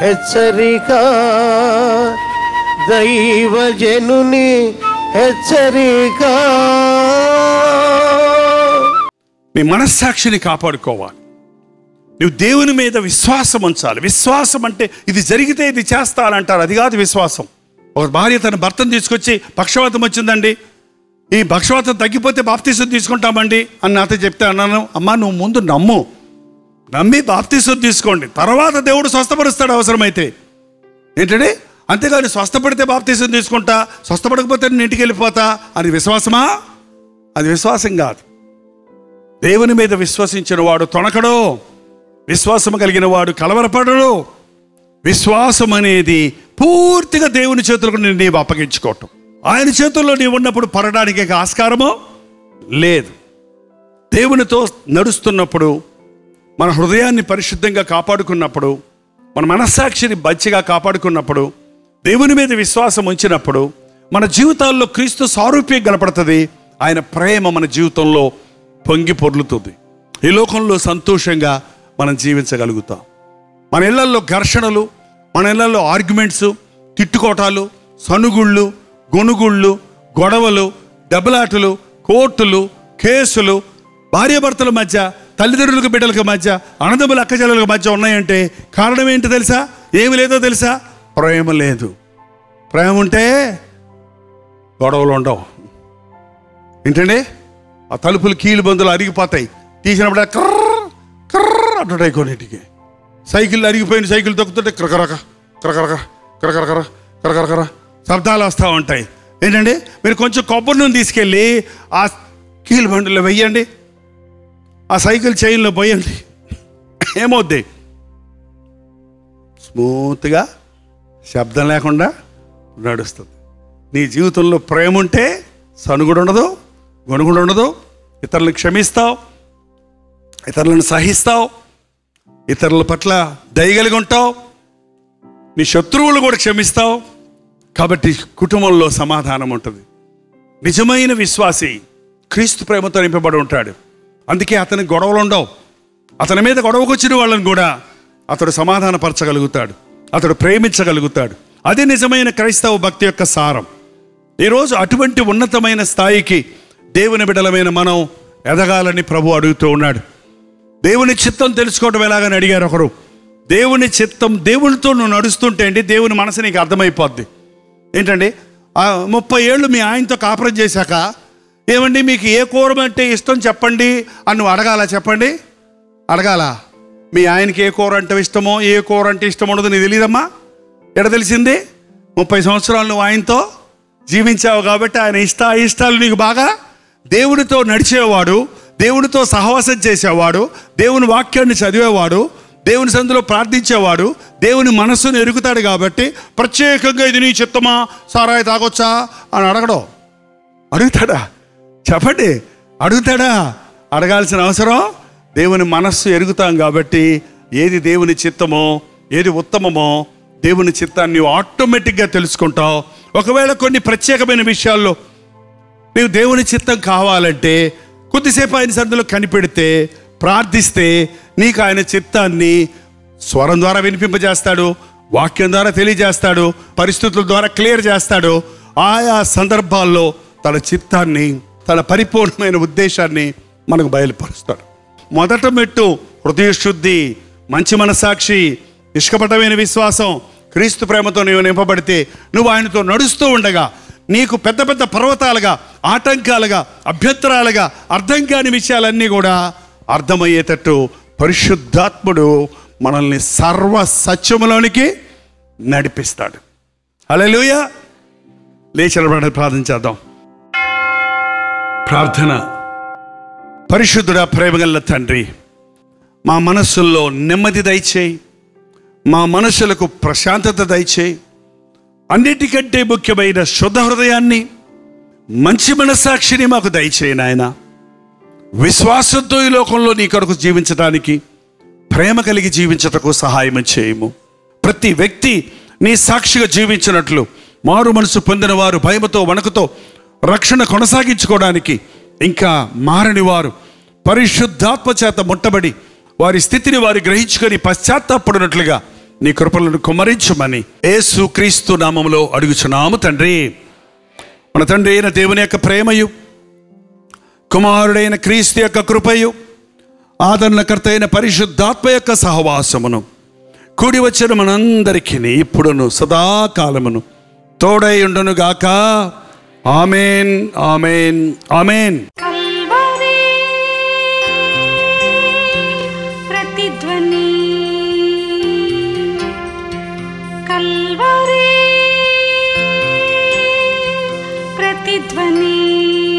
హెచ్చరిక, దైవజనుని హెచ్చరిక. నీ మనస్సాక్షిని కాపాడుకోవాలి. నువ్వు దేవుని మీద విశ్వాసం ఉంచాలి. విశ్వాసం అంటే ఇది జరిగితే ఇది చేస్తానంటారు, అది కాదు విశ్వాసం. ఒక భార్య తన భర్తను తీసుకొచ్చి పక్షవాతం వచ్చిందండి, ఈ పక్షవాతం తగ్గిపోతే బాప్తీసం తీసుకుంటామండి అని నాతో చెప్తే అన్నాను, అమ్మా నువ్వు ముందు నమ్మి బాప్తీసం తీసుకోండి, తర్వాత దేవుడు స్వస్థపరుస్తాడు అవసరమైతే. ఏంటంటే అంతేగాని స్వస్థపడితే బాప్తీసం తీసుకుంటా, స్వస్థపడకపోతే నేను ఇంటికి వెళ్ళిపోతా అని విశ్వాసమా? అది విశ్వాసం కాదు. దేవుని మీద విశ్వసించిన వాడు తొణకడు, విశ్వాసం కలిగిన వాడు కలవరపడడు. విశ్వాసం అనేది పూర్తిగా దేవుని చేతులకు నీవు అప్పగించుకోవటం. ఆయన చేతుల్లో నీవు ఉన్నప్పుడు పడడానికి ఆస్కారమో లేదు. దేవునితో నడుస్తున్నప్పుడు, మన హృదయాన్ని పరిశుద్ధంగా కాపాడుకున్నప్పుడు, మన మనస్సాక్షిని మంచిగా కాపాడుకున్నప్పుడు, దేవుని మీద విశ్వాసం ఉంచినప్పుడు మన జీవితాల్లో క్రీస్తు సారూప్యం కనపడుతుంది. ఆయన ప్రేమ మన జీవితంలో పొంగి పొర్లుతుంది. ఈ లోకంలో సంతోషంగా మనం జీవించగలుగుతాం. మన ఇళ్లల్లో ఘర్షణలు, మన ఇళ్లలో ఆర్గ్యుమెంట్స్, తిట్టుకోటాలు, సనుగుళ్ళు, గొనుగుళ్ళు, గొడవలు, దెబ్బలాటలు, కోర్టులు, కేసులు, భార్యాభర్తల మధ్య, తల్లిదండ్రులకు బిడ్డలకు మధ్య, అన్నదమ్ముల అక్కచెల్లెలకు మధ్య ఉన్నాయంటే కారణం ఏంటో తెలుసా? ఏమి లేదో తెలుసా? ప్రేమ లేదు. ప్రేమ ఉంటే గొడవలు ఉండవు. ఏంటండి, ఆ తలుపులు కీలు బందులు అరిగిపోతాయి, తీసినప్పుడు కర్ర కర్ర అంటుంటాయి. కొన్నిటికి సైకిల్ అరిగిపోయిన సైకిల్ తొక్కుతుంటే కరకరక కరకరక కరకరకర కరకరకర శబ్దాలు వస్తూ ఉంటాయి. ఏంటండి, మీరు కొంచెం కొబ్బరి నూనె తీసుకెళ్ళి ఆ కీలు బండిలో వెయ్యండి, ఆ సైకిల్ చైన్లో పోయండి, ఏమవుద్ది? స్మూత్గా శబ్దం లేకుండా నడుస్తుంది. నీ జీవితంలో ప్రేమ ఉంటే సనుగుడు ఉండదు, గొనుగుడు ఉండదు. ఇతరులను క్షమిస్తావు, ఇతరులను సహిస్తావు, ఇతరుల పట్ల దయగలిగి ఉంటావు, నీ శత్రువులు కూడా క్షమిస్తావు. కాబట్టి కుటుంబంలో సమాధానం ఉంటుంది. నిజమైన విశ్వాసి క్రీస్తు ప్రేమతో నింపబడి ఉంటాడు. అందుకే అతనికి గొడవలు ఉండవు. అతని మీద గొడవకు వచ్చిన వాళ్ళని కూడా అతడు సమాధానపరచగలుగుతాడు, అతడు ప్రేమించగలుగుతాడు. అది నిజమైన క్రైస్తవ భక్తి యొక్క సారం. ఈరోజు అటువంటి ఉన్నతమైన స్థాయికి దేవుని బిడ్డలమైన మనం ఎదగాలని ప్రభు అడుగుతూ ఉన్నాడు. దేవుని చిత్తం తెలుసుకోవడం ఎలాగని అడిగారు ఒకరు. దేవుని చిత్తం, దేవునితో నువ్వు నడుస్తుంటే అండి దేవుని మనసు నీకు అర్థమైపోద్ది. ఏంటండి, 30 ఏళ్ళు మీ ఆయనతో కాపురం చేశాక ఏమండి మీకు ఏ కూర అంటే ఇష్టం చెప్పండి అని నువ్వు అడగాల? చెప్పండి, అడగాల? మీ ఆయనకి ఏ కూర అంటే ఇష్టమో, ఏ కూర అంటే ఇష్టం ఉండదు నీకు తెలియదమ్మా. ఎక్కడ తెలిసింది? 30 సంవత్సరాలు నువ్వు ఆయనతో జీవించావు కాబట్టి ఆయన ఇష్టాలు నీకు బాగా. దేవునితో నడిచేవాడు, దేవునితో సహవాసం చేసేవాడు, దేవుని వాక్యాన్ని చదివేవాడు, దేవుని సందులో ప్రార్థించేవాడు దేవుని మనస్సును ఎరుగుతాడు. కాబట్టి ప్రత్యేకంగా ఇది నీ చిత్తమా, సారాయి తాగొచ్చా అని అడగడం. అడుగుతాడా? చెప్పండి, అడుగుతాడా? అడగాల్సిన అవసరం. దేవుని మనస్సు ఎరుగుతాం కాబట్టి ఏది దేవుని చిత్తమో, ఏది ఉత్తమమో దేవుని చిత్తాన్ని ఆటోమేటిక్గా తెలుసుకుంటావు. ఒకవేళ కొన్ని ప్రత్యేకమైన విషయాల్లో నీవు దేవుని చిత్తం కావాలంటే కొద్దిసేపు ఆయన సన్నిధిలో కనిపెడితే, ప్రార్థిస్తే నీకు ఆయన చిత్తాన్ని స్వరం ద్వారా వినిపింపజేస్తాడు, వాక్యం ద్వారా తెలియజేస్తాడు, పరిస్థితుల ద్వారా క్లియర్ చేస్తాడు. ఆయా సందర్భాల్లో తన చిత్తాన్ని, తన పరిపూర్ణమైన ఉద్దేశాన్ని మనకు బయలుపరుస్తాడు. మొదట మెట్టు హృదయ శుద్ధి, మంచి మనసాక్షి, నిష్కపటమైన విశ్వాసం. క్రీస్తు ప్రేమతో నీవు నింపబడితే నువ్వు ఆయనతో నడుస్తూ ఉండగా నీకు పెద్ద పెద్ద పర్వతాలుగా, ఆటంకాలుగా, అభ్యంతరాలుగా అర్థం కాని విషయాలన్నీ కూడా అర్థమయ్యేటట్టు పరిశుద్ధాత్ముడు మనల్ని సర్వ సత్యములోనికి నడిపిస్తాడు. హల్లెలూయా. లేచిన ప్రార్థన చేద్దాం. ప్రార్థన. పరిశుద్ధుడా, ప్రేమగల తండ్రి, మా మనస్సుల్లో నెమ్మది దయచేయి, మా మనసులకు ప్రశాంతత దయచేయి. అన్నిటికంటే ముఖ్యమైన శుద్ధ హృదయాన్ని, మంచి మనస్సాక్షిని మాకు దయచేయి నాయన. విశ్వాసంతో ఈ లోకంలో నీ కొరకు జీవించడానికి, ప్రేమ కలిగి జీవించటకు సహాయం చేయము. ప్రతి వ్యక్తి నీ సాక్షిగా జీవించినట్లు మారు మనసు పొందిన వారు భయముతో వణుకుతో రక్షణ కొనసాగించుకోవడానికి, ఇంకా మారని వారు పరిశుద్ధాత్మ చేత ముట్టబడి వారి స్థితిని వారు గ్రహించుకొని పశ్చాత్తాపడినట్లుగా నీ కృపలను కుమ్మరించమని యేసు క్రీస్తు నామములో అడుగుచున్నాము తండ్రి. మన తండ్రి అయిన దేవుని యొక్క ప్రేమయు, కుమారుడైన క్రీస్తు యొక్క కృపయు, ఆదరణకర్త అయిన పరిశుద్ధాత్మ యొక్క సహవాసమును కూడి వచ్చిన మనందరికీ ఇప్పుడును సదాకాలమును తోడై ఉండును గాక. ఆమేన్, ఆమేన్, ఆమేన్. ప్రతిధ్వని కల్వరి ప్రతిధ్వని.